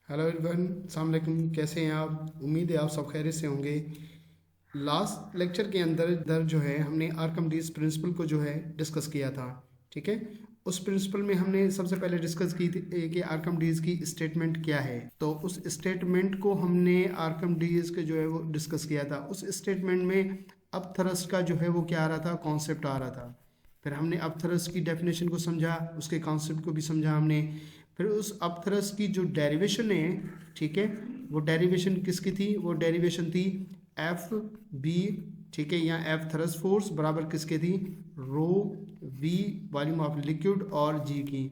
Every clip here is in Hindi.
हेलो एवरीवन, अस्सलाम वालेकुम। कैसे हैं आप? उम्मीद है आप सब खैरियत से होंगे। लास्ट लेक्चर के अंदर जो है हमने आर्किमिडीज प्रिंसिपल को जो है डिस्कस किया था। ठीक है, उस प्रिंसिपल में हमने सबसे पहले डिस्कस की थी कि आर्किमिडीज की स्टेटमेंट क्या है। तो उस स्टेटमेंट को हमने आर्किमिडीज के जो है वो डिस्कस किया था। उस स्टेटमेंट में अब थ्रस्ट का जो है वो क्या आ रहा था, कॉन्सेप्ट आ रहा था। फिर हमने अब थ्रस्ट की डेफिनेशन को समझा, उसके कॉन्सेप्ट को भी समझा हमने। फिर उस अब थ्रस्ट की जो डेरिवेशन है, ठीक है, वो डेरिवेशन किसकी थी? वो डेरिवेशन थी एफ बी, ठीक है, या एफ थ्रस्ट फोर्स बराबर किसके थी? रो वी वॉल्यूम ऑफ लिक्विड और जी की।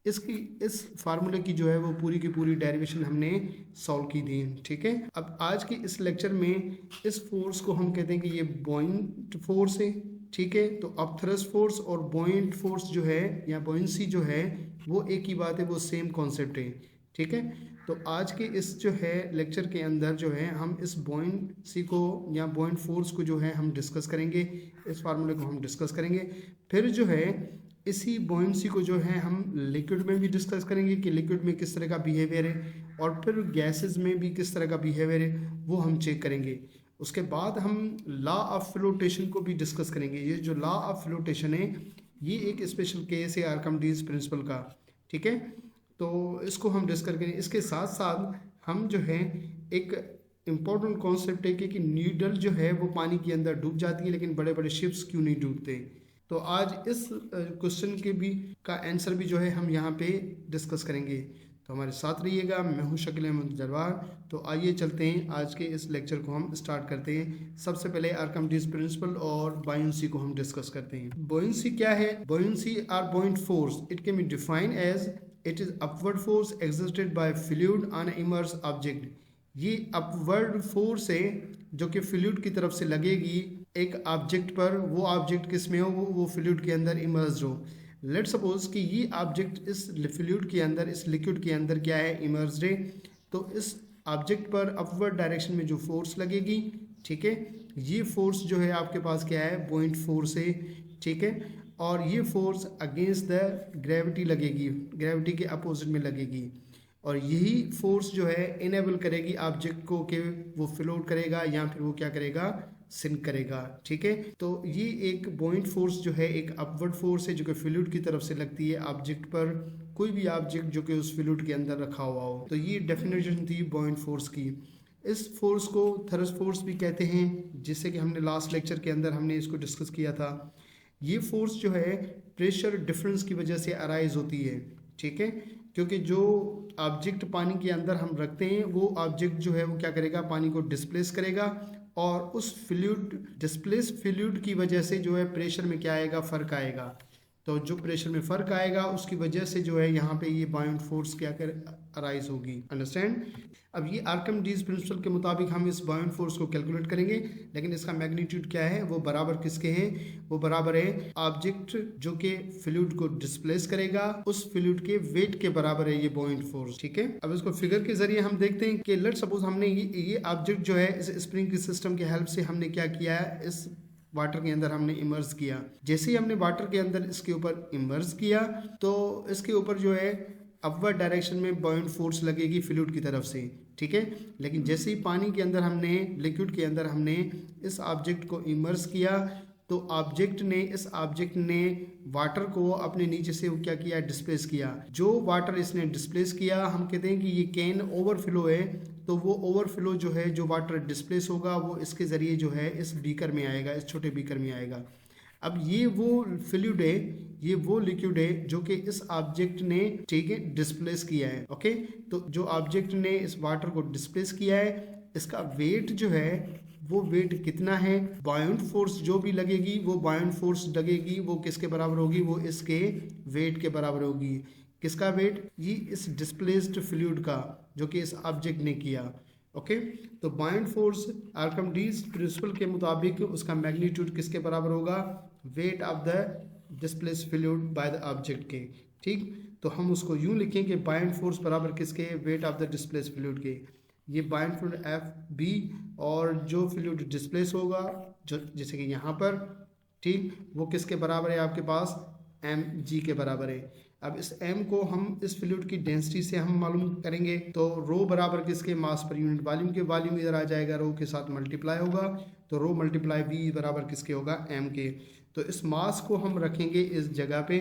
इसकी इस फार्मूले की जो है वो पूरी की पूरी डेरिवेशन हमने सॉल्व की थी। ठीक है, अब आज के इस लेक्चर में इस फोर्स को हम कहते हैं कि ये बॉइंट फोर्स है। ठीक है, तो अब थ्रस्ट फोर्स और बॉइंट फोर्स जो है या बॉइंसी जो है वो एक ही बात है, वो सेम कॉन्सेप्ट है। ठीक है, तो आज के इस जो है लेक्चर के अंदर जो है हम इस बॉइंसी को या बॉइंट फोर्स को जो है हम डिस्कस करेंगे, इस फार्मूले को हम डिस्कस करेंगे। फिर जो है इसी बॉइंसी को जो है हम लिक्विड में भी डिस्कस करेंगे कि लिक्विड में किस तरह का बिहेवियर है, और फिर गैसेस में भी किस तरह का बिहेवियर है वो हम चेक करेंगे। उसके बाद हम लॉ ऑफ फ्लोटेशन को भी डिस्कस करेंगे। ये जो लॉ ऑफ फ्लोटेशन है ये एक स्पेशल केस है आर्किमिडीज प्रिंसिपल का। ठीक है, तो इसको हम डिस्कस करेंगे। इसके साथ साथ हम जो है एक इम्पॉर्टेंट कॉन्सेप्ट है कि नीडल जो है वो पानी के अंदर डूब जाती है, लेकिन बड़े बड़े शिप्स क्यों नहीं डूबते। तो आज इस क्वेश्चन के भी का आंसर भी जो है हम यहाँ पे डिस्कस करेंगे। तो हमारे साथ रहिएगा। मैं हूँ शकील अहमद जरवार। तो आइए चलते हैं, आज के इस लेक्चर को हम स्टार्ट करते हैं। सबसे पहले आर्किमिडीज प्रिंसिपल और बायोंसी को हम डिस्कस करते हैं। बायोंसी क्या है? Buoyancy or buoyant force. It can be defined as it is upward force exerted by fluid on immerse object. ये अपवर्ड फोर्स है जो कि फ्लूइड की तरफ से लगेगी एक ऑब्जेक्ट पर। वो ऑब्जेक्ट किस में हो? वो फ्लूइड के अंदर इमर्ज हो। लेट सपोज कि ये ऑब्जेक्ट इस फ्लूइड के अंदर, इस लिक्विड के अंदर क्या है? इमर्ज है। तो इस ऑब्जेक्ट पर अपवर्ड डायरेक्शन में जो फोर्स लगेगी, ठीक है, ये फोर्स जो है आपके पास क्या है? पॉइंट फोर्स है। ठीक है, और ये फोर्स अगेंस्ट द ग्रेविटी लगेगी, ग्रेविटी के अपोजिट में लगेगी। और यही फोर्स जो है इनेबल करेगी ऑब्जेक्ट को कि वो फ्लोट करेगा या फिर वो क्या करेगा? सिंक करेगा। ठीक है, तो ये एक बॉइंट फोर्स जो है एक अपवर्ड फोर्स है जो कि फ्लूइड की तरफ से लगती है ऑब्जेक्ट पर, कोई भी ऑब्जेक्ट जो कि उस फ्लूइड के अंदर रखा हुआ हो। तो ये डेफिनेशन थी बॉइंट फोर्स की। इस फोर्स को थ्रस्ट फोर्स भी कहते हैं, जिससे कि हमने लास्ट लेक्चर के अंदर हमने इसको डिस्कस किया था। ये फोर्स जो है प्रेशर डिफरेंस की वजह से अराइज होती है। ठीक है, क्योंकि जो ऑब्जेक्ट पानी के अंदर हम रखते हैं वो ऑब्जेक्ट जो है वो क्या करेगा? पानी को डिस्प्लेस करेगा, और उस फ्लूइड, डिस्प्लेस फ्लूइड की वजह से जो है प्रेशर में क्या आएगा? फर्क आएगा। तो जो प्रेशर में फर्क आएगा उसकी वजह से जो है यहाँ पे ये बाउंड फोर्स क्या कर अराइज होगी। अंडरस्टैंड? अब ये आर्किमिडीज प्रिंसिपल के मुताबिक हम इस बाउंड फोर्स को कैलकुलेट करेंगे, लेकिन इसका मैग्नीट्यूड क्या है? वो बराबर किसके हैं? वो बराबर है ऑब्जेक्ट जो कि फ्लूइड को डिस्प्लेस करेगा उस फ्लूइड के वेट के बराबर है ये बाउंड फोर्स। ठीक है, अब इसको फिगर के जरिए हम देखते हैं कि लेट्स सपोज हमने ये ऑब्जेक्ट जो है इस स्प्रिंग की सिस्टम की हेल्प से हमने क्या किया है? इस वाटर के अंदर हमने इमर्स किया। जैसे ही हमने वाटर के अंदर इसके ऊपर इमर्स किया तो इसके ऊपर जो है अपवर्ड डायरेक्शन में बॉइंट फोर्स लगेगी फ्लूइड की तरफ से। ठीक है, लेकिन जैसे ही पानी के अंदर हमने, लिक्विड के अंदर हमने इस ऑब्जेक्ट को इमर्स किया तो इस ऑब्जेक्ट ने वाटर को अपने नीचे से क्या किया? डिस्प्लेस किया। जो वाटर इसने डिस्प्लेस किया हम कहते हैं कि ये कैन ओवरफ्लो है। तो वो ओवरफ्लो जो है, जो वाटर डिस्प्लेस होगा वो इसके ज़रिए जो है इस बीकर में आएगा, इस छोटे बीकर में आएगा। अब ये वो फ्लूइड है, ये वो लिक्विड है जो कि इस ऑब्जेक्ट ने, ठीक है, डिस्प्लेस किया है। ओके, तो जो ऑब्जेक्ट ने इस वाटर को डिस्प्लेस किया है इसका वेट जो है वो वेट कितना है? बाउंड फोर्स जो भी लगेगी वो बाउंड फोर्स लगेगी वो किसके बराबर होगी? वो इसके वेट के बराबर होगी। किसका वेट? ये इस डिस्प्लेस्ड फ्लूइड का जो कि इस ऑब्जेक्ट ने किया। ओके, तो बाउंड फोर्स आर्किमिडीज प्रिंसिपल के मुताबिक उसका मैग्नीट्यूड किसके बराबर होगा? Wait of the displaced fluid by the object के। ठीक, तो हम उसको यूं लिखें कि बाउंड फोर्स बराबर किसके? Wait of the displaced fluid के। ये बाउंड फ्लूइड एफ बी, और जो फ्लूइड डिस्प्लेस होगा जो जैसे कि यहाँ पर, ठीक, वो किसके बराबर है आपके पास? एम जी के बराबर है। अब इस m को हम इस फ्लूइड की डेंसिटी से हम मालूम करेंगे, तो रो बराबर किसके, मास पर यूनिट वॉल्यूम के, वॉल्यूम इधर आ जाएगा, रो के साथ मल्टीप्लाई होगा, तो रो मल्टीप्लाई v बराबर किसके होगा, m के। तो इस मास को हम रखेंगे इस जगह पे,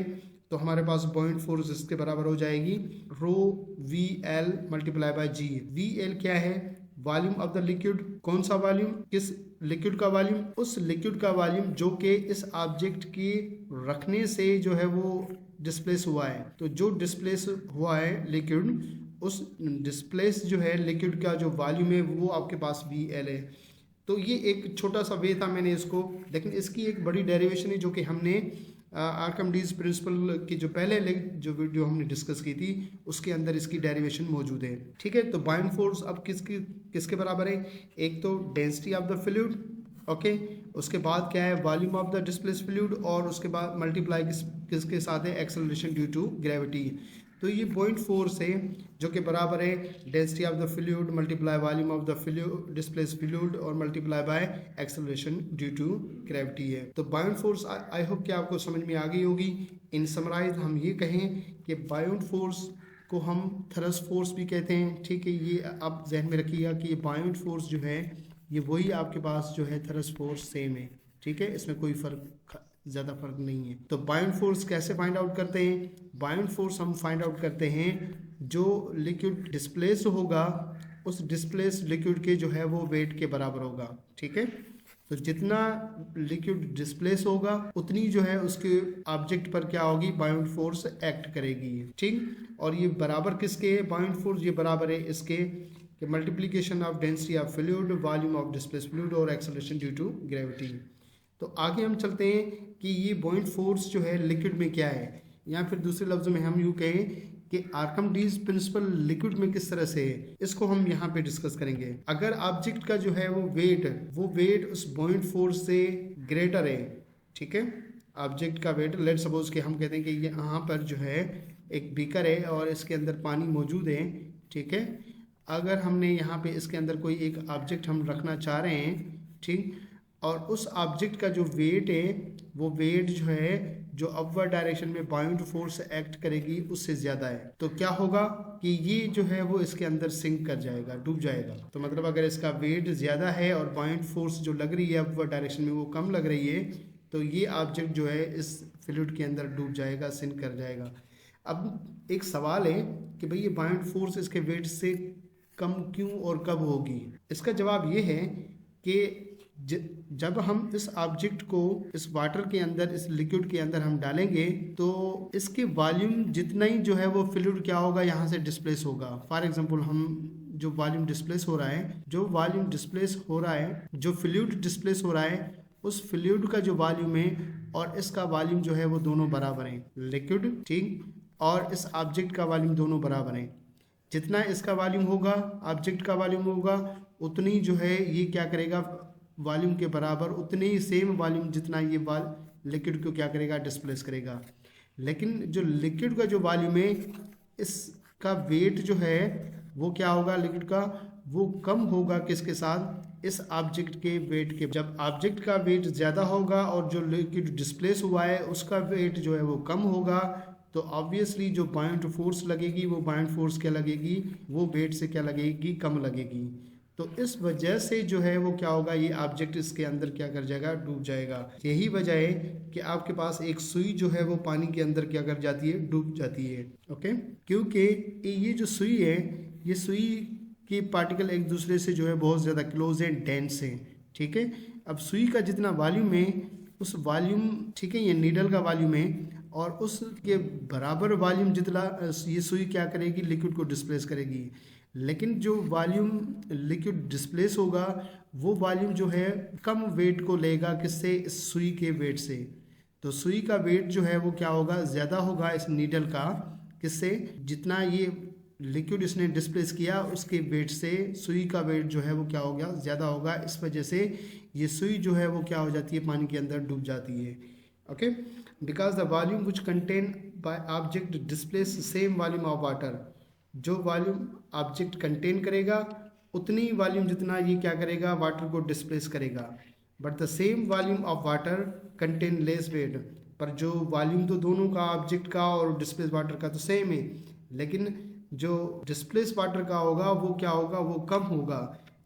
तो हमारे पास पॉइंट फोर्स इसके बराबर हो जाएगी rho v l multiply by g. V l क्या है, वॉल्यूम ऑफ द लिक्विड। कौन सा वॉल्यूम, किस लिक्विड का वॉल्यूम, उस लिक्विड का वॉल्यूम जो कि इस ऑब्जेक्ट के रखने से जो है वो डिस्प्लेस हुआ है। तो जो डिस्प्लेस हुआ है लिक्विड, उस डिस्प्लेस जो है लिक्विड का जो वॉल्यूम है वो आपके पास वी एल है। तो ये एक छोटा सा वे था मैंने इसको, लेकिन इसकी एक बड़ी डेरिवेशन है जो कि हमने आर्किमिडीज प्रिंसिपल की जो पहले जो वीडियो हमने डिस्कस की थी उसके अंदर इसकी डेरिवेशन मौजूद है। ठीक है, तो बाउंड फोर्स अब किसके बराबर है, एक तो density of the fluid, okay, उसके बाद क्या है, volume of the displaced fluid, और उसके बाद मल्टीप्लाई किसके साथ है, एक्सेलरेशन ड्यू टू ग्रेविटी। तो ये पॉइंट फोर्स है जो कि बराबर है density of the fluid multiply volume of the fluid displaced fluid और multiply by acceleration due to gravity है। तो बाउंड फोर्स आई होप कि आपको समझ में आ गई होगी। इन समराइज हम ये कहें कि बाउंड फोर्स को हम थ्रस्ट फोर्स भी कहते हैं। ठीक है, ये आप जहन में रखिएगा कि ये बाउंड फोर्स जो है ये वही आपके पास जो है थ्रस्ट फोर्स सेम है। ठीक है, इसमें कोई ज़्यादा फर्क नहीं है। तो बाउंड फोर्स कैसे फाइंड आउट करते हैं, बाउंड फोर्स हम फाइंड आउट करते हैं जो लिक्विड डिस्प्लेस होगा उस डिस्प्लेस लिक्विड के जो है वो वेट के बराबर होगा। ठीक है, तो जितना लिक्विड डिस्प्लेस होगा उतनी जो है उसके ऑब्जेक्ट पर क्या होगी, बाउंड फोर्स एक्ट करेगी। ठीक, और ये बराबर किसके है बाउंड फोर्स, ये बराबर है इसके कि multiplication of density of fluid, volume of displaced fluid और एक्सेलरेशन ड्यू टू ग्रेविटी। तो आगे हम चलते हैं कि ये बाउंड फोर्स जो है लिक्विड में क्या है, या फिर दूसरे लफ्ज़ों में हम यूँ कहें कि आर्किमिडीज प्रिंसिपल लिक्विड में किस तरह से है, इसको हम यहाँ पे डिस्कस करेंगे। अगर ऑब्जेक्ट का जो है वो वेट उस बाउंड फोर्स से ग्रेटर है, ठीक है, ऑब्जेक्ट का वेट, लेट सपोज कि हम कहते हैं कि यहाँ पर जो है एक बीकर है और इसके अंदर पानी मौजूद है। ठीक है, अगर हमने यहाँ पे इसके अंदर कोई एक ऑब्जेक्ट हम रखना चाह रहे हैं, ठीक, और उस ऑब्जेक्ट का जो वेट है वो वेट जो है जो अपवर्ड डायरेक्शन में बाउंड फोर्स एक्ट करेगी उससे ज़्यादा है, तो क्या होगा कि ये जो है वो इसके अंदर सिंक कर जाएगा, डूब जाएगा। तो मतलब अगर इसका वेट ज़्यादा है और बाउंड फोर्स जो लग रही है अपवर्ड डायरेक्शन में वो कम लग रही है, तो ये ऑब्जेक्ट जो है इस फ्लूइड के अंदर डूब जाएगा, सिंक कर जाएगा। अब एक सवाल है कि भाई ये बाउंड फोर्स इसके वेट से कम क्यों और कब होगी। इसका जवाब ये है कि जब हम इस ऑब्जेक्ट को इस वाटर के अंदर, इस लिक्विड के अंदर हम डालेंगे तो इसके वॉल्यूम जितना ही जो है वो फ्लूइड क्या होगा, यहाँ से डिस्प्लेस होगा। फॉर एग्जांपल हम जो वॉल्यूम डिस्प्लेस हो रहा है, जो फ्लूइड डिस्प्लेस हो रहा है, उस फ्लूइड का जो वॉल्यूम है और इसका वॉल्यूम जो है वो दोनों बराबर हैं, लिक्विड, ठीक, और इस ऑब्जेक्ट का वॉल्यूम दोनों बराबर हैं। जितना इसका वॉल्यूम होगा, ऑब्जेक्ट का वॉल्यूम होगा, उतनी जो है ये क्या करेगा, वॉल्यूम के बराबर उतने ही सेम वॉल्यूम जितना ये लिक्विड को क्या करेगा, डिस्प्लेस करेगा। लेकिन जो लिक्विड का जो वॉल्यूम है इसका वेट जो है वो क्या होगा, लिक्विड का वो कम होगा किसके साथ, इस ऑब्जेक्ट के वेट के। जब ऑब्जेक्ट का वेट ज़्यादा होगा और जो लिक्विड डिस्प्लेस हुआ है उसका वेट जो है वो कम होगा, तो ऑब्वियसली जो बाउंड फोर्स लगेगी वो बाउंड फोर्स क्या लगेगी, वो वेट से क्या लगेगी, कम लगेगी। तो इस वजह से जो है वो क्या होगा, ये ऑब्जेक्ट इसके अंदर क्या कर जाएगा, डूब जाएगा। यही वजह है कि आपके पास एक सुई जो है वो पानी के अंदर क्या कर जाती है, डूब जाती है। ओके, क्योंकि ये जो सुई है, ये सुई के पार्टिकल एक दूसरे से जो है बहुत ज़्यादा क्लोज हैं, डेंस हैं। ठीक है, अब सुई का जितना वॉल्यूम है उस वॉल्यूम, ठीक है, ये नीडल का वॉल्यूम है और उसके बराबर वॉल्यूम जितना ये सुई क्या करेगी, लिक्विड को डिस्प्लेस करेगी। लेकिन जो वॉल्यूम लिक्विड डिस्प्लेस होगा वो वॉल्यूम जो है कम वेट को लेगा, किससे, इस सुई के वेट से। तो सुई का वेट जो है वो क्या होगा, ज़्यादा होगा इस नीडल का, किससे, जितना ये लिक्विड इसने डिस्प्लेस किया उसके वेट से सुई का वेट जो है वो क्या हो गया, ज़्यादा होगा। इस वजह से ये सुई जो है वो क्या हो जाती है, पानी के अंदर डूब जाती है। Okay, because the volume which contain by object displace same volume of water, जो वॉल्यूम ऑब्जेक्ट कंटेन करेगा उतनी वॉल्यूम जितना ये क्या करेगा, वाटर को डिस्प्लेस करेगा। But the same volume of water contain less weight, पर जो वॉल्यूम तो दोनों का ऑब्जेक्ट का और डिस्प्लेस वाटर का तो सेम है, लेकिन जो डिस्प्लेस वाटर का होगा वो क्या होगा, वो कम होगा।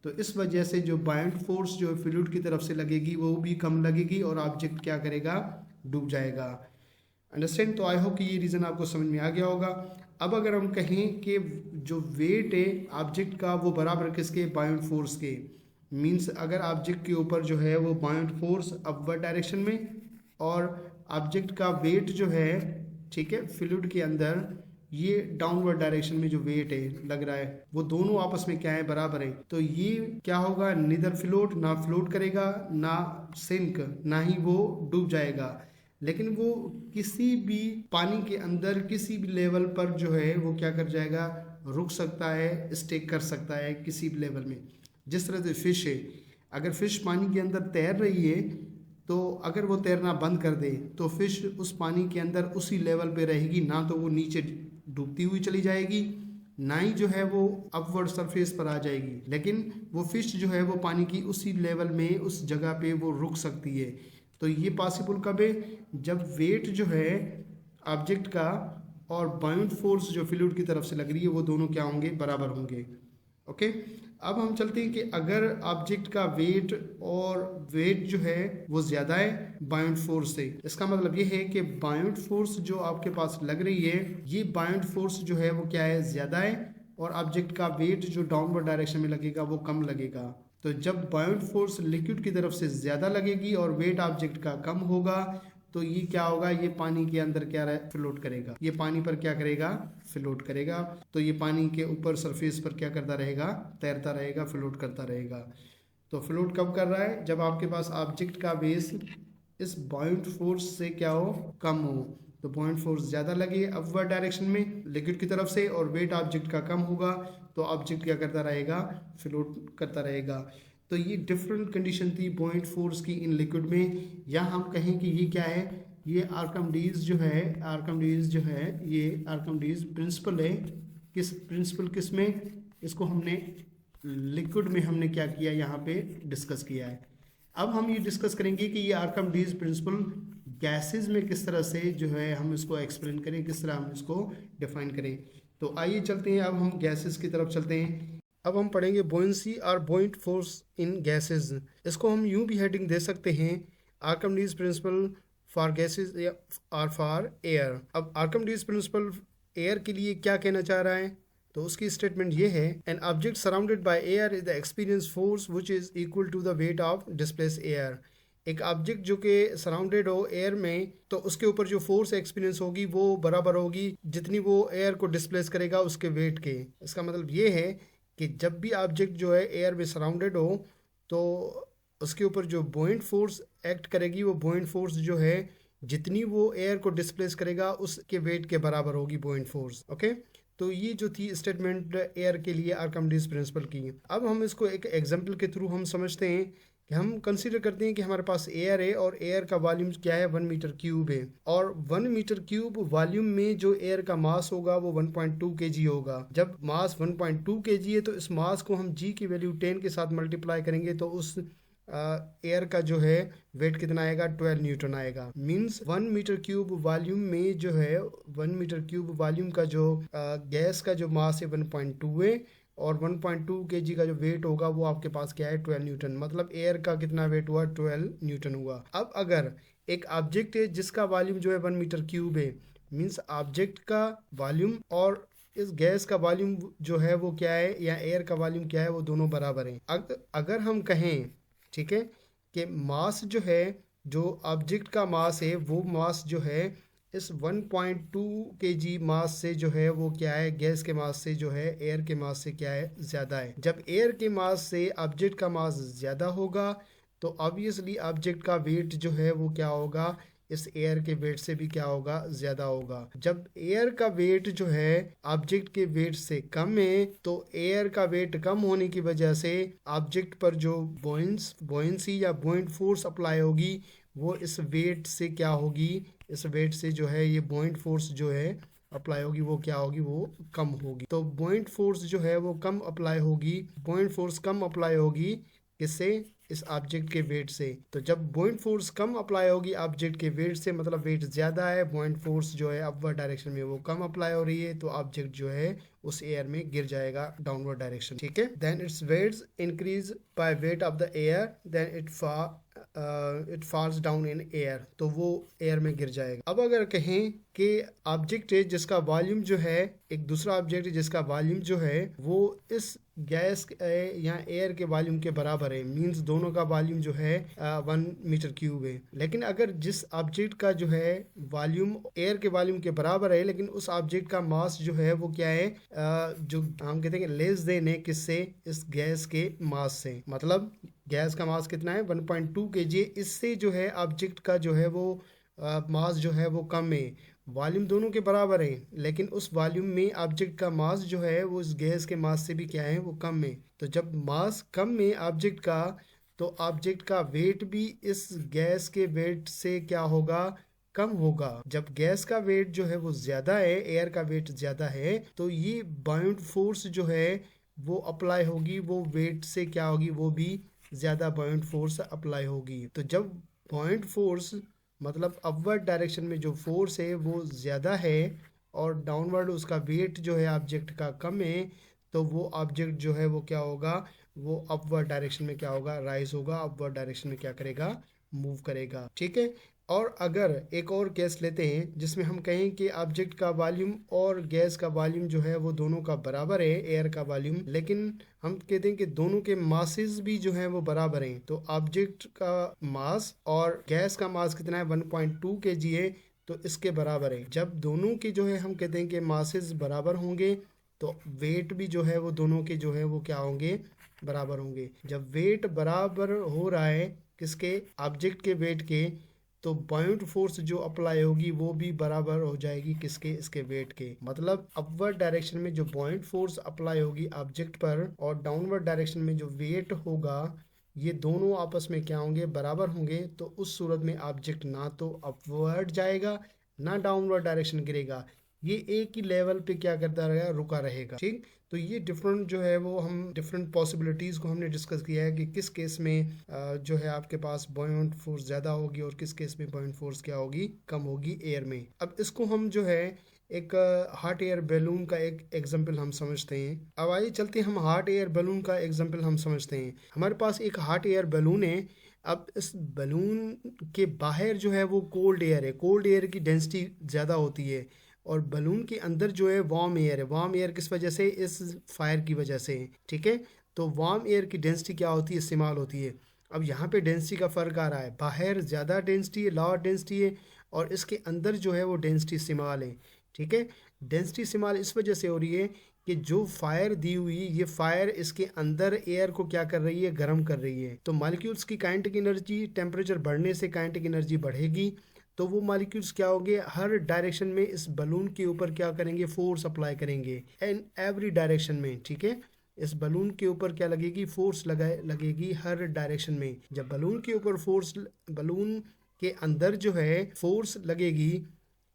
तो इस वजह से जो बाउंड फोर्स जो फ्लूइड की तरफ से लगेगी वो भी कम लगेगी और ऑब्जेक्ट क्या करेगा, डूब जाएगा। अंडरस्टैंड? तो आई होप कि ये रीज़न आपको समझ में आ गया होगा। अब अगर हम कहें कि जो वेट है ऑब्जेक्ट का वो बराबर किसके, बाउंड फोर्स के, मींस अगर ऑब्जेक्ट के ऊपर जो है वो बाउंड फोर्स अपवर्ड डायरेक्शन में और ऑब्जेक्ट का वेट जो है, ठीक है, फ्लूइड के अंदर ये डाउनवर्ड डायरेक्शन में जो वेट है लग रहा है, वो दोनों आपस में क्या है, बराबर है। तो ये क्या होगा, निदर फ्लोट, ना फ्लोट करेगा ना सिंक, ना ही वो डूब जाएगा, लेकिन वो किसी भी पानी के अंदर किसी भी लेवल पर जो है वो क्या कर जाएगा, रुक सकता है, स्टे कर सकता है किसी भी लेवल में। जिस तरह से फिश है, अगर फिश पानी के अंदर तैर रही है तो अगर वो तैरना बंद कर दे तो फिश उस पानी के अंदर उसी लेवल पे रहेगी, ना तो वो नीचे डूबती हुई चली जाएगी, ना ही जो है वो अपवर्ड सरफेस पर आ जाएगी, लेकिन वो फिश जो है वो पानी की उसी लेवल में उस जगह पे वो रुक सकती है। तो ये पॉसिबल कब है, जब वेट जो है ऑब्जेक्ट का और बाउंड फोर्स जो फ्लूइड की तरफ से लग रही है वो दोनों क्या होंगे, बराबर होंगे। ओके, अब हम चलते हैं कि अगर ऑब्जेक्ट का वेट और वेट जो है वो ज़्यादा है बाउंड फोर्स से, इसका मतलब ये है कि बाउंड फोर्स जो आपके पास लग रही है, ये बाउंड फोर्स जो है वो क्या है, ज़्यादा है, और ऑब्जेक्ट का वेट जो डाउनवर्ड डायरेक्शन में लगेगा वो कम लगेगा। तो जब बाउंड फोर्स लिक्विड की तरफ से ज़्यादा लगेगी और वेट ऑब्जेक्ट का कम होगा, तो ये क्या होगा, ये पानी के अंदर क्या फ्लोट करेगा, ये पानी पर क्या करेगा, फ्लोट करेगा। तो ये पानी के ऊपर सरफेस पर क्या करता रहेगा, तैरता रहेगा, फ्लोट करता रहेगा। तो फ्लोट कब कर रहा है, जब आपके पास ऑब्जेक्ट का बेस इस बाउंड फोर्स से क्या हो, कम हो। तो बाउंड फोर्स ज़्यादा लगे अपवर्ड डायरेक्शन में लिक्विड की तरफ से और वेट ऑब्जेक्ट का कम होगा, तो ऑब्जेक्ट क्या करता रहेगा, फ्लोट करता रहेगा। तो ये डिफरेंट कंडीशन थी बाउंड फोर्स की इन लिक्विड में। या हम कहें कि ये क्या है, ये आर्किमिडीज जो है, आर्किमिडीज जो है ये आर्किमिडीज प्रिंसिपल है। किस प्रिंसिपल, किस में, इसको हमने लिक्विड में हमने क्या किया, यहाँ पे डिस्कस किया है। अब हम ये डिस्कस करेंगे कि ये आर्किमिडीज प्रिंसिपल गैसेस में किस तरह से जो है हम इसको एक्सप्लेन करें, किस तरह हम इसको डिफाइन करें। तो आइए चलते हैं, अब हम गैसेस की तरफ चलते हैं। अब हम पढ़ेंगे बुओयंसी और बुओयंट फोर्स इन गैसेस। इसको हम यूं भी हेडिंग दे सकते हैं, आर्किमिडीज प्रिंसिपल फॉर गैसेस और फॉर एयर। अब आर्किमिडीज प्रिंसिपल एयर के लिए क्या कहना चाह रहा है, तो उसकी स्टेटमेंट ये है, an object surrounded by air is the experience force which is equal to the weight of displace air. एक ऑब्जेक्ट जो कि सराउंडेड हो एयर में, तो उसके ऊपर जो फोर्स एक्सपीरियंस होगी वो बराबर होगी जितनी वो एयर को डिस्प्लेस करेगा उसके वेट के। इसका मतलब ये है कि जब भी ऑब्जेक्ट जो है एयर में सराउंडेड हो तो उसके ऊपर जो बुओयंट फोर्स एक्ट करेगी, वो बुओयंट फोर्स जो है जितनी वो एयर को डिस्प्लेस करेगा उसके वेट के बराबर होगी बुओयंट फोर्स। ओके, तो ये जो थी स्टेटमेंट एयर के लिए आर्किमिडीज प्रिंसिपल की। अब हम इसको एक एग्जांपल के थ्रू हम समझते हैं कि हम कंसीडर करते हैं कि हमारे पास एयर है और एयर का वॉल्यूम क्या है, 1 मीटर क्यूब है, और 1 मीटर क्यूब वॉल्यूम में जो एयर का मास होगा वो 1.2 kg होगा। जब मास 1.2 kg है तो इस मास को हम g की वैल्यू 10 के साथ मल्टीप्लाई करेंगे तो उस एयर का जो है वेट कितना आएगा, 12 न्यूटन आएगा। मींस 1 मीटर क्यूब वॉल्यूम में जो है 1 मीटर क्यूब वॉल्यूम का जो गैस का जो मास है 1.2 है, और 1.2 kg का जो वेट होगा वो आपके पास क्या है, 12 न्यूटन। मतलब एयर का कितना वेट हुआ, 12 न्यूटन हुआ। अब अगर एक ऑब्जेक्ट है जिसका वॉल्यूम जो है 1 मीटर क्यूब है, मींस ऑब्जेक्ट का वॉल्यूम और इस गैस का वॉल्यूम जो है वो क्या है, या एयर का वॉल्यूम क्या है, वो दोनों बराबर हैं। अगर हम कहें, ठीक है, कि मास जो है, जो ऑब्जेक्ट का मास है वो मास जो है इस 1.2 kg मास से जो है वो क्या है, गैस के मास से जो है एयर के मास से क्या है, ज़्यादा है। जब एयर के मास से ऑब्जेक्ट का मास ज़्यादा होगा तो ऑब्वियसली ऑब्जेक्ट का वेट जो है वो क्या होगा, इस एयर के वेट से भी क्या होगा, ज़्यादा होगा। जब एयर का वेट जो है ऑब्जेक्ट के वेट से कम है तो एयर का वेट कम होने की वजह से ऑब्जेक्ट पर जो बुओयंसी या बुओयंट फोर्स अप्लाई होगी वो इस वेट से क्या होगी, इस वेट से जो है ये बुओयंट फोर्स जो है अप्लाई होगी वो क्या होगी, वो कम होगी। तो बुओयंट फोर्स जो है वो कम अप्लाई होगी, बुओयंट फोर्स कम अप्लाई होगी किससे? इस ऑब्जेक्ट के वेट से। तो जब बॉइंट फोर्स कम अप्लाई होगी ऑब्जेक्ट के वेट से, मतलब वेट ज़्यादा है, बॉइंट फोर्स जो है अपवर्ड डायरेक्शन में वो कम अप्लाई हो रही है, तो ऑब्जेक्ट जो है उस एयर में गिर जाएगा डाउनवर्ड डायरेक्शन। ठीक है, then its weights increase by weight of the air, then it falls down in air, तो वो एयर में गिर जाएगा। अब अगर कहें कि ऑब्जेक्ट है जिसका वॉल्यूम जो है, एक दूसरा ऑब्जेक्ट है जिसका वॉल्यूम जो है वो इस गैस या एयर के वॉल्यूम के बराबर है, मींस दोनों का वॉल्यूम जो है 1 मीटर क्यूब है। लेकिन अगर जिस ऑब्जेक्ट का जो है वॉल्यूम एयर के वॉल्यूम के बराबर है, लेकिन उस ऑब्जेक्ट का मास जो है वो क्या है, जो हम कहते हैं लेस देन है, किससे? इस गैस के मास से। मतलब गैस का मास कितना है? 1.2 kg। इससे जो है ऑब्जेक्ट का जो है वो मास जो है वो कम है। वॉल्यूम दोनों के बराबर है, लेकिन उस वॉल्यूम में ऑब्जेक्ट का मास जो है वो इस गैस के मास से भी क्या है, वो कम है। तो जब मास कम है ऑब्जेक्ट का, तो ऑब्जेक्ट का वेट भी इस गैस के वेट से क्या होगा, कम होगा। जब गैस का वेट जो है वो ज़्यादा है, एयर का वेट ज़्यादा है, तो ये बाउंड फोर्स जो है वो अप्लाई होगी, वो वेट से क्या होगी, वो भी ज़्यादा बाउंड फोर्स अप्लाई होगी। तो जब बाउंड फोर्स मतलब अपवर्ड डायरेक्शन में जो फोर्स है वो ज़्यादा है और डाउनवर्ड उसका वेट जो है ऑब्जेक्ट का कम है, तो वो ऑब्जेक्ट जो है वो क्या होगा, वो अपवर्ड डायरेक्शन में क्या होगा, राइज होगा, अपवर्ड डायरेक्शन में क्या करेगा, मूव करेगा। ठीक है। और अगर एक और केस लेते हैं जिसमें हम कहें कि ऑब्जेक्ट का वॉल्यूम और गैस का वॉल्यूम जो है वो दोनों का बराबर है, एयर का वॉल्यूम, लेकिन हम कहते हैं कि दोनों के मासेस भी जो है वो बराबर हैं। तो ऑब्जेक्ट का मास और गैस का मास कितना है, 1.2 kg है, तो इसके बराबर है। जब दोनों के जो है हम कहते हैं कि मासेस बराबर होंगे, तो वेट भी जो है वो दोनों के जो है वो क्या होंगे, बराबर होंगे। जब वेट बराबर हो रहा है किसके, ऑब्जेक्ट के वेट के, तो बाउंड फोर्स जो अप्लाई होगी वो भी बराबर हो जाएगी किसके, इसके वेट के। मतलब अपवर्ड डायरेक्शन में जो बाउंड फोर्स अप्लाई होगी ऑब्जेक्ट पर और डाउनवर्ड डायरेक्शन में जो वेट होगा, ये दोनों आपस में क्या होंगे, बराबर होंगे। तो उस सूरत में ऑब्जेक्ट ना तो अपवर्ड जाएगा ना डाउनवर्ड डायरेक्शन गिरेगा, ये एक ही लेवल पे क्या करता रहेगा, रुका रहेगा। ठीक। तो ये डिफरेंट जो है वो हम डिफरेंट पॉसिबिलिटीज़ को हमने डिस्कस किया है कि किस केस में जो है आपके पास बॉयंट फोर्स ज़्यादा होगी और किस केस में बॉयंट फोर्स क्या होगी, कम होगी एयर में। अब इसको हम जो है एक हॉट एयर बैलून का एक एग्जांपल हम समझते हैं। अब आइए चलते हैं हम हॉट एयर बैलून का एग्जांपल हम समझते हैं। हमारे पास एक हॉट एयर बैलून है। अब इस बैलून के बाहर जो है वो कोल्ड एयर है, कोल्ड एयर की डेंसिटी ज़्यादा होती है, और बलून के अंदर जो है वार्म एयर है। वार्म एयर किस वजह से, इस फायर की वजह से। ठीक है। तो वार्म एयर की डेंसिटी क्या होती है, इस्तेमाल होती है। अब यहाँ पे डेंसिटी का फ़र्क आ रहा है, बाहर ज़्यादा डेंसिटी है, लोअर डेंसिटी है, और इसके अंदर जो है वो डेंसिटी इस्तेमाल है। ठीक है। डेंसिटी इस्तेमाल इस वजह से हो रही है कि जो फायर दी हुई, ये फायर इसके अंदर एयर को क्या कर रही है, गर्म कर रही है। तो मॉलिक्यूल्स की काइनेटिक एनर्जी, टेम्परेचर बढ़ने से काइनेटिक एनर्जी बढ़ेगी, तो वो मॉलिक्यूल्स क्या होंगे, हर डायरेक्शन में इस बलून के ऊपर क्या करेंगे, फोर्स अप्लाई करेंगे इन एवरी डायरेक्शन में। ठीक है। इस बलून के ऊपर क्या लगेगी, फोर्स लगेगी हर डायरेक्शन में। जब बलून के ऊपर फोर्स, बलून के अंदर जो है फोर्स लगेगी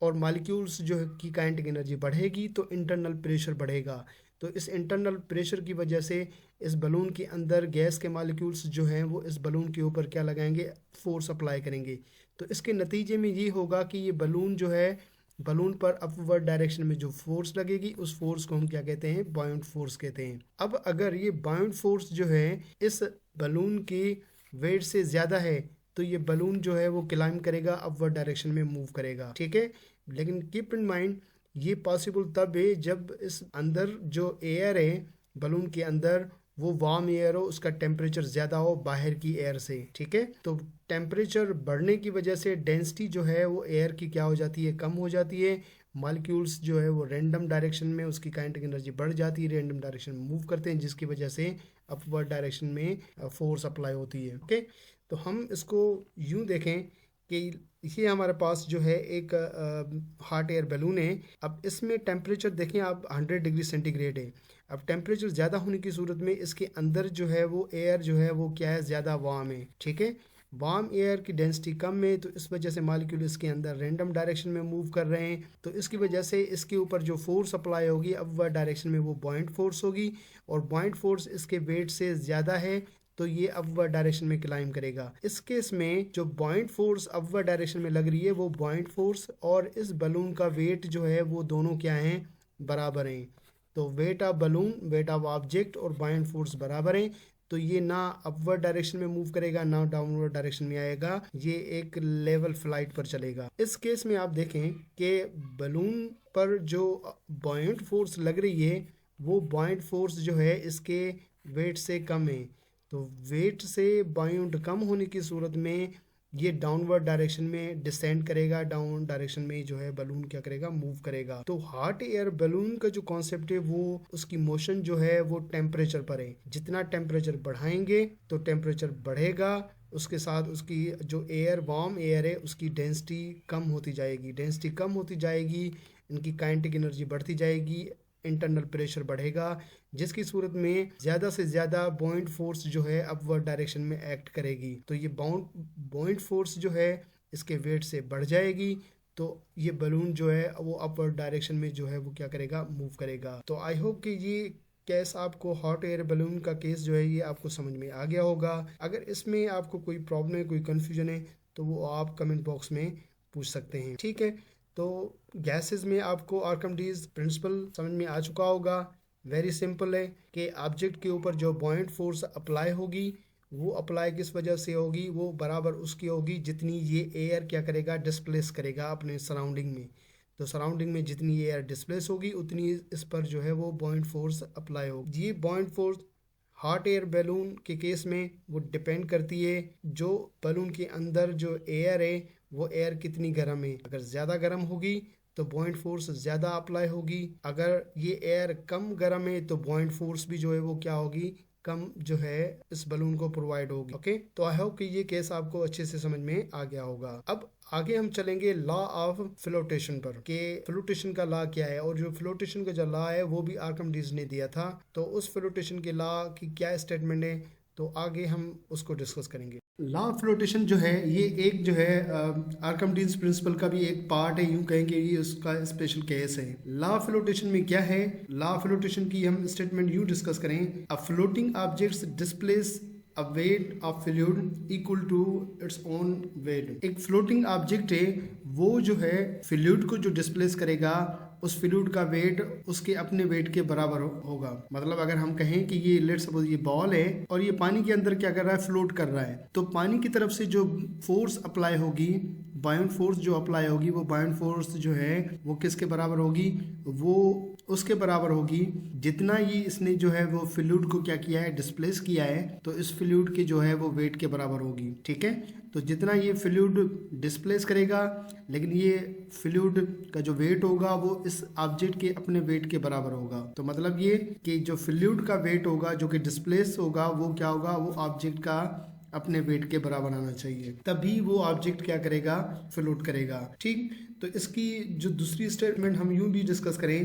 और मॉलिक्यूल्स जो है की काइनेटिक एनर्जी बढ़ेगी, तो इंटरनल प्रेशर बढ़ेगा। तो इस इंटरनल प्रेशर की वजह से इस बलून के अंदर गैस के मॉलिक्यूल्स जो हैं वो इस बलून के ऊपर क्या लगाएंगे, फोर्स अप्लाई करेंगे। तो इसके नतीजे में ये होगा कि ये बलून जो है, बलून पर अपवर्ड डायरेक्शन में जो फोर्स लगेगी, उस फोर्स को हम क्या कहते हैं, बाउंड फोर्स कहते हैं। अब अगर ये बाउंड फोर्स जो है इस बलून की वेट से ज़्यादा है, तो ये बलून जो है वो क्लाइंब करेगा, अपवर्ड डायरेक्शन में मूव करेगा। ठीक है। लेकिन कीप इन माइंड, ये पॉसिबल तब है जब इस अंदर जो एयर है बलून के अंदर, वो वार्म एयर हो, उसका टेम्परेचर ज़्यादा हो बाहर की एयर से। ठीक है। तो टेम्परेचर बढ़ने की वजह से डेंसिटी जो है वो एयर की क्या हो जाती है, कम हो जाती है। मॉलिक्यूल्स जो है वो रैंडम डायरेक्शन में उसकी काइनेटिक एनर्जी बढ़ जाती है, रैंडम डायरेक्शन में मूव करते हैं, जिसकी वजह से अपवर्ड डायरेक्शन में फोर्स अप्लाई होती है। ओके। तो हम इसको यूँ देखें कि ये हमारे पास जो है एक हॉट एयर बैलून है। अब इसमें टेम्परेचर देखें आप 100 डिग्री सेंटीग्रेड है। अब टेम्परेचर ज़्यादा होने की सूरत में इसके अंदर जो है वो एयर जो है वो क्या है, ज़्यादा वार्म है। ठीक है। वार्म एयर की डेंसिटी कम है, तो इस वजह से मॉलिक्यूल इसके अंदर रैंडम डायरेक्शन में मूव कर रहे हैं। तो इसकी वजह से इसके ऊपर जो फोर्स अप्लाई होगी अपवर्ड डायरेक्शन में, वो बॉइंट फोर्स होगी, और बॉइंट फोर्स इसके वेट से ज़्यादा है, तो ये अपवर्ड डायरेक्शन में क्लाइम करेगा। इस केस में जो बॉइंट फोर्स अपवर्ड डायरेक्शन में लग रही है वो बॉइंट फोर्स और इस बलून का वेट जो है वो दोनों क्या हैं, बराबर हैं। तो weight of balloon, weight of object और बॉइंट फोर्स बराबर हैं। तो ये ना अपवर्ड डायरेक्शन में मूव करेगा ना डाउनवर्ड डायरेक्शन में आएगा, ये एक लेवल फ्लाइट पर चलेगा। इस केस में आप देखें कि बलून पर जो बॉइंट फोर्स लग रही है वो बॉइंट फोर्स जो है इसके वेट से कम है। तो वेट से बॉइंट कम होने की सूरत में ये डाउनवर्ड डायरेक्शन में डिसेंड करेगा, डाउन डायरेक्शन में जो है बलून क्या करेगा, मूव करेगा। तो हॉट एयर बलून का जो कॉन्सेप्ट है वो उसकी मोशन जो है वो टेम्परेचर पर है। जितना टेम्परेचर बढ़ाएंगे तो टेम्परेचर बढ़ेगा, उसके साथ उसकी जो एयर, वार्म एयर है, उसकी डेंसिटी कम होती जाएगी। डेंसिटी कम होती जाएगी, इनकी काइनेटिक एनर्जी बढ़ती जाएगी, इंटरनल प्रेशर बढ़ेगा, जिसकी सूरत में ज़्यादा से ज़्यादा बॉइंट फोर्स जो है अपवर्ड डायरेक्शन में एक्ट करेगी। तो ये बॉइंट फोर्स जो है इसके वेट से बढ़ जाएगी, तो ये बलून जो है वो अपवर्ड डायरेक्शन में जो है वो क्या करेगा, मूव करेगा। तो आई होप कि ये केस आपको, हॉट एयर बलून का केस जो है ये आपको समझ में आ गया होगा। अगर इसमें आपको कोई प्रॉब्लम है, कोई कन्फ्यूजन है तो वो आप कमेंट बॉक्स में पूछ सकते हैं, ठीक है। तो गैसेस में आपको आर्किमिडीज प्रिंसिपल समझ में आ चुका होगा। वेरी सिंपल है कि ऑब्जेक्ट के ऊपर जो बॉइंट फोर्स अप्लाई होगी वो अप्लाई किस वजह से होगी, वो बराबर उसकी होगी जितनी ये एयर क्या करेगा, डिस्प्लेस करेगा अपने सराउंडिंग में। तो सराउंडिंग में जितनी एयर डिस्प्लेस होगी उतनी इस पर जो है वो बॉइंट फोर्स अप्लाई होगी। ये बॉइंट फोर्स हॉट एयर बैलून के केस में वो डिपेंड करती है जो बलून के अंदर जो एयर है वो एयर कितनी गर्म है। अगर ज़्यादा गर्म होगी तो बॉइंट फोर्स ज़्यादा अप्लाई होगी, अगर ये एयर कम गर्म है तो बॉइंट फोर्स भी जो है वो क्या होगी, कम जो है इस बलून को प्रोवाइड होगी। ओके, तो आई होप कि ये केस आपको अच्छे से समझ में आ गया होगा। अब आगे हम चलेंगे लॉ ऑफ फ्लोटेशन पर, कि फ्लोटेशन का लॉ क्या है, और जो फ्लोटेशन का जो लॉ है वो भी आर्किमिडीज ने दिया था। तो उस फ्लोटेशन के लॉ की क्या स्टेटमेंट है, तो आगे हम उसको डिस्कस करेंगे। लॉ ऑफ फ्लोटेशन जो है ये एक जो है आर्किमिडीज प्रिंसिपल का भी एक पार्ट है, यूं कहेंगे ये उसका स्पेशल केस है। लॉ ऑफ फ्लोटेशन में क्या है, लॉ ऑफ फ्लोटेशन की हम स्टेटमेंट यूं डिस्कस करें, अ floating objects displace a weight of fluid equal to its own weight। एक फ्लोटिंग ऑब्जेक्ट है वो जो है फ्लूइड को जो डिस्प्लेस करेगा उस फ्लूइड का वेट उसके अपने वेट के बराबर होगा। मतलब अगर हम कहें कि ये लेट्स सपोज ये बॉल है और ये पानी के अंदर क्या कर रहा है, फ्लोट कर रहा है, तो पानी की तरफ से जो फोर्स अप्लाई होगी, बाउंड फोर्स जो अप्लाई होगी, वो बाउंड फोर्स जो है वो किसके बराबर होगी, वो उसके बराबर होगी जितना ये इसने जो है वो फ्लूइड को क्या किया है, डिस्प्लेस किया है, तो इस फ्लूइड के जो है वो वेट के बराबर होगी। ठीक है, तो जितना ये फ्लूइड डिस्प्लेस करेगा, लेकिन ये फ्लूइड का जो वेट होगा वो इस ऑब्जेक्ट के अपने वेट के बराबर होगा। तो मतलब ये कि जो फ्लूइड का वेट होगा जो कि डिस्प्लेस होगा वो क्या होगा, वो ऑब्जेक्ट का अपने वेट के बराबर आना चाहिए, तभी वो ऑब्जेक्ट क्या करेगा, फ्लोट करेगा। ठीक, तो इसकी जो दूसरी स्टेटमेंट हम यूं भी डिस्कस करें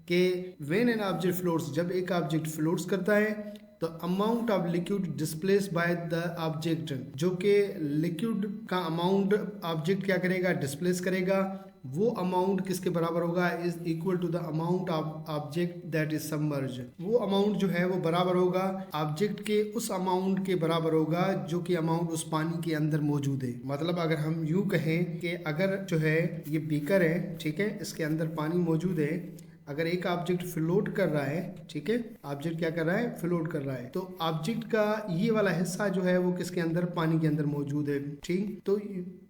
कि व्हेन एन ऑब्जेक्ट फ्लोट्स, जब एक ऑब्जेक्ट फ्लोट्स करता है तो amount of liquid displace by the object, जो कि लिक्विड का अमाउंट ऑब्जेक्ट क्या करेगा, डिस्प्लेस करेगा, वो अमाउंट किसके बराबर होगा, is equal to the amount of object that is submerge. वो अमाउंट जो है वो बराबर होगा ऑब्जेक्ट के उस अमाउंट के बराबर होगा जो कि अमाउंट उस पानी के अंदर मौजूद है। मतलब अगर हम यूं कहें कि अगर जो है ये बीकर है, ठीक है, इसके अंदर पानी मौजूद है, अगर एक ऑब्जेक्ट फ्लोट कर रहा है, ठीक है, ऑब्जेक्ट क्या कर रहा है, फ्लोट कर रहा है, तो ऑब्जेक्ट का ये वाला हिस्सा जो है वो किसके अंदर, पानी के अंदर मौजूद है। ठीक, तो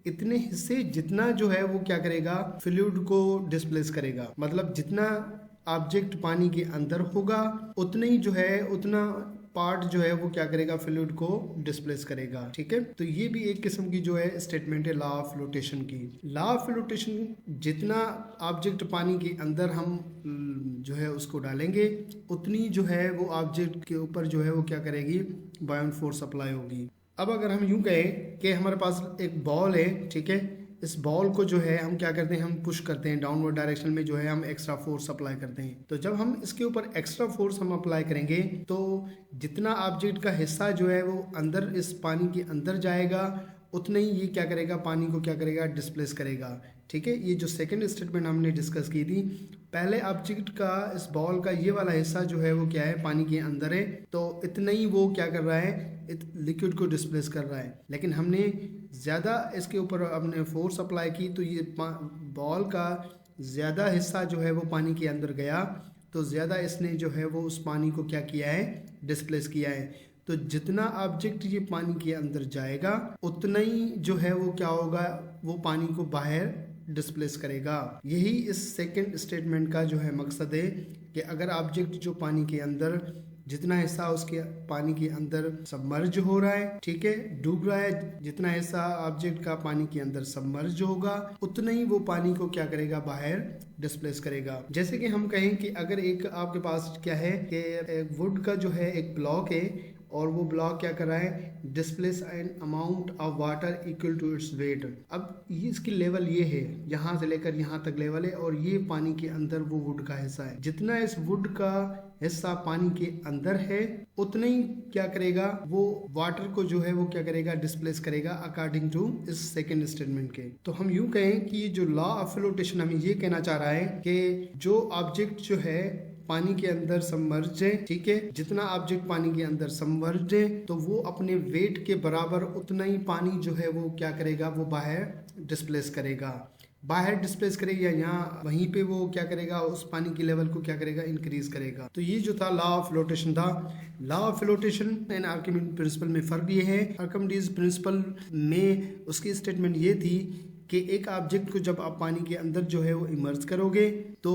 इतने हिस्से जितना जो है वो क्या करेगा, फ्लूइड को डिस्प्लेस करेगा। मतलब जितना ऑब्जेक्ट पानी के अंदर होगा उतने ही जो है, उतना पार्ट जो है वो क्या करेगा, फ्लूइड को डिस्प्लेस करेगा। ठीक है, तो ये भी एक किस्म की जो है स्टेटमेंट है लॉ ऑफ फ्लोटेशन की। लॉ ऑफ फ्लोटेशन, जितना ऑब्जेक्ट पानी के अंदर हम जो है उसको डालेंगे उतनी जो है वो ऑब्जेक्ट के ऊपर जो है वो क्या करेगी, बाउंड फोर्स अप्लाई होगी। अब अगर हम यूं कहें कि हमारे पास एक बॉल है, ठीक है, इस बॉल को जो है हम क्या करते हैं, हम पुश करते हैं डाउनवर्ड डायरेक्शन में, जो है हम एक्स्ट्रा फोर्स अप्लाई करते हैं। तो जब हम इसके ऊपर एक्स्ट्रा फोर्स हम अप्लाई करेंगे तो जितना ऑब्जेक्ट का हिस्सा जो है वो अंदर इस पानी के अंदर जाएगा उतना ही ये क्या करेगा, पानी को क्या करेगा, डिस्प्लेस करेगा। ठीक है। ये जो सेकंड स्टेटमेंट हमने डिस्कस की थी, पहले ऑब्जेक्ट का इस बॉल का ये वाला हिस्सा जो है वो क्या है, पानी के अंदर है, तो इतना ही वो क्या कर रहा है, लिक्विड को डिस्प्लेस कर रहा है। लेकिन हमने ज़्यादा इसके ऊपर हमने फोर्स अप्लाई की, तो ये बॉल का ज़्यादा हिस्सा जो है वो पानी के अंदर गया, तो ज़्यादा इसने जो है वो उस पानी को क्या किया है, डिस्प्लेस किया है। तो जितना ऑब्जेक्ट ये पानी के अंदर जाएगा उतना ही जो है वो क्या होगा, वो पानी को बाहर डिस्प्लेस करेगा। यही इस सेकंड स्टेटमेंट का जो है मकसद है कि अगर ऑब्जेक्ट जो पानी के अंदर जितना हिस्सा उसके पानी के अंदर सबमर्ज हो रहा है, ठीक है, डूब रहा है, जितना हिस्सा ऑब्जेक्ट का पानी के अंदर सबमर्ज होगा उतना ही वो पानी को क्या करेगा, बाहर डिस्प्लेस करेगा। जैसे कि हम कहें कि अगर एक आपके पास क्या है कि एक वुड का जो है एक ब्लॉक है, और वो ब्लॉक क्या कर रहा है, displace an amount of water equal to its weight. अब ये इसकी लेवल ये है, यहाँ से लेकर यहाँ तक लेवल है, और ये पानी के अंदर वो वुड का हिस्सा है। जितना इस वुड का हिस्सा पानी के अंदर है उतना ही क्या करेगा, वो वाटर को जो है वो क्या करेगा, डिस्प्लेस करेगा अकॉर्डिंग टू इस सेकेंड स्टेटमेंट के। तो हम यूं कहें कि जो लॉ ऑफ फ्लोटेशन हमें ये कहना चाह रहा है कि जो ऑब्जेक्ट जो है पानी के अंदर सबमर्ज है, ठीक है, जितना ऑब्जेक्ट पानी के अंदर सबमर्ज है तो वो अपने वेट के बराबर उतना ही पानी जो है वो क्या करेगा, वो बाहर डिस्प्लेस करेगा। बाहर डिस्प्लेस करेगा, यहाँ वहीं पे वो क्या करेगा, उस पानी की लेवल को क्या करेगा, इंक्रीज करेगा। तो ये जो था लॉ ऑफ फ्लोटेशन था। Law of flotation and Archimedes principal में फर्क ये है, आर्किमिडीज प्रिंसिपल में उसकी स्टेटमेंट ये थी कि एक ऑब्जेक्ट को जब आप पानी के अंदर जो है वो इमर्ज करोगे तो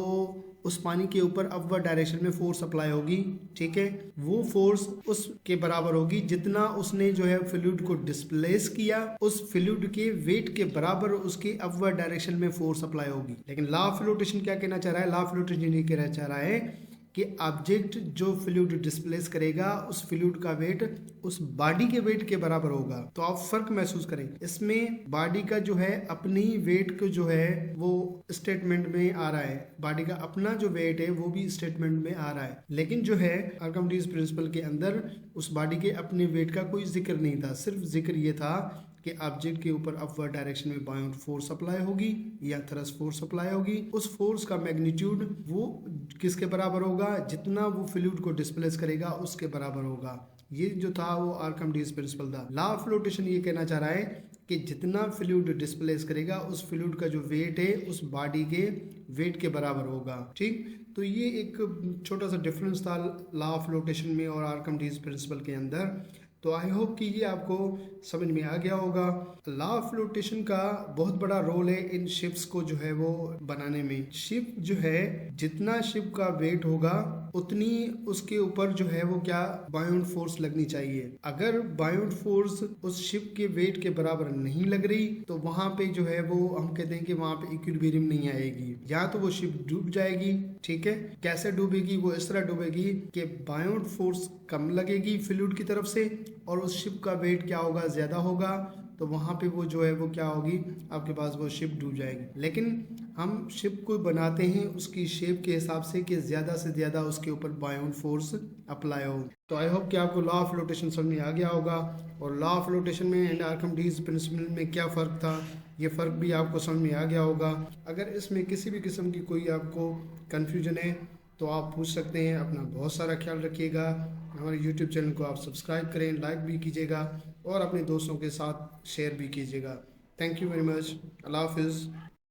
उस पानी के ऊपर अपवर्ड डायरेक्शन में फोर्स अप्लाई होगी, ठीक है, वो फोर्स उसके बराबर होगी जितना उसने जो है फ्लूइड को डिस्प्लेस किया, उस फ्लूइड के वेट के बराबर उसके अपवर्ड डायरेक्शन में फोर्स अप्लाई होगी। लेकिन लॉ ऑफ फ्लोटेशन क्या कहना चाह रहा है, लॉ ऑफ फ्लोटेशन ये कहना चाह रहा है कि ऑब्जेक्ट जो फ्लूइड डिस्प्लेस करेगा उस फ्लूइड का वेट उस बॉडी के वेट के बराबर होगा। तो आप फर्क महसूस करें, इसमें बॉडी का जो है अपनी वेट को जो है वो स्टेटमेंट में आ रहा है, बॉडी का अपना जो वेट है वो भी स्टेटमेंट में आ रहा है, लेकिन जो है आर्किमिडीज प्रिंसिपल के अंदर उस बॉडी के अपने वेट का कोई जिक्र नहीं था। सिर्फ जिक्र ये था कि ऑब्जेक्ट के ऊपर अपवर्ड डायरेक्शन में बाउंड फोर्स अप्लाई होगी या थ्रस्ट फोर्स अप्लाई होगी, उस फोर्स का मैग्नीट्यूड वो किसके बराबर होगा, जितना वो फ्लूइड को डिस्प्लेस करेगा उसके बराबर होगा। ये जो था वो आर्किमिडीज प्रिंसिपल था। लॉ ऑफ फ्लोटेशन ये कहना चाह रहा है कि जितना फ्लूइड डिस्प्लेस करेगा उस फ्लूइड का जो वेट है उस बॉडी के वेट के बराबर होगा, ठीक। तो ये एक छोटा सा डिफरेंस था लॉ ऑफ फ्लोटेशन में और आर्किमिडीज प्रिंसिपल के अंदर। तो आई होप कि ये आपको समझ में आ गया होगा। लॉ ऑफ फ्लोटेशन का बहुत बड़ा रोल है इन शिप्स को जो है वो बनाने में। शिप जो है जितना शिप का वेट होगा उतनी उसके ऊपर जो है वो क्या बाउंड फोर्स लगनी चाहिए। अगर बाउंड फोर्स उस शिप के वेट के बराबर नहीं लग रही तो वहां पे जो है वो हम कहते हैं कि वहां पे इक्विलिब्रियम नहीं आएगी, या तो वो शिप डूब जाएगी, ठीक है। कैसे डूबेगी, वो इस तरह डूबेगी कि बाउंड फोर्स कम लगेगी फ्लूइड की तरफ से और उस शिप का वेट क्या होगा, ज्यादा होगा, तो वहाँ पे वो जो है वो क्या होगी, आपके पास वो शिप डूब जाएगी। लेकिन हम शिप को बनाते हैं उसकी शेप के हिसाब से कि ज़्यादा से ज़्यादा उसके ऊपर बाउंड फोर्स अप्लाई हो। तो आई होप कि आपको लॉ ऑफ फ्लोटेशन समझ में आ गया होगा, और लॉ ऑफ फ्लोटेशन में एंड आर्किमिडीज प्रिंसिपल में क्या फ़र्क था, ये फ़र्क भी आपको समझ में आ गया होगा। अगर इसमें किसी भी किस्म की कोई आपको कन्फ्यूजन है तो आप पूछ सकते हैं। अपना बहुत सारा ख्याल रखिएगा। हमारे YouTube चैनल को आप सब्सक्राइब करें, लाइक भी कीजिएगा और अपने दोस्तों के साथ शेयर भी कीजिएगा। Thank you very much. अल्लाह हाफिज़।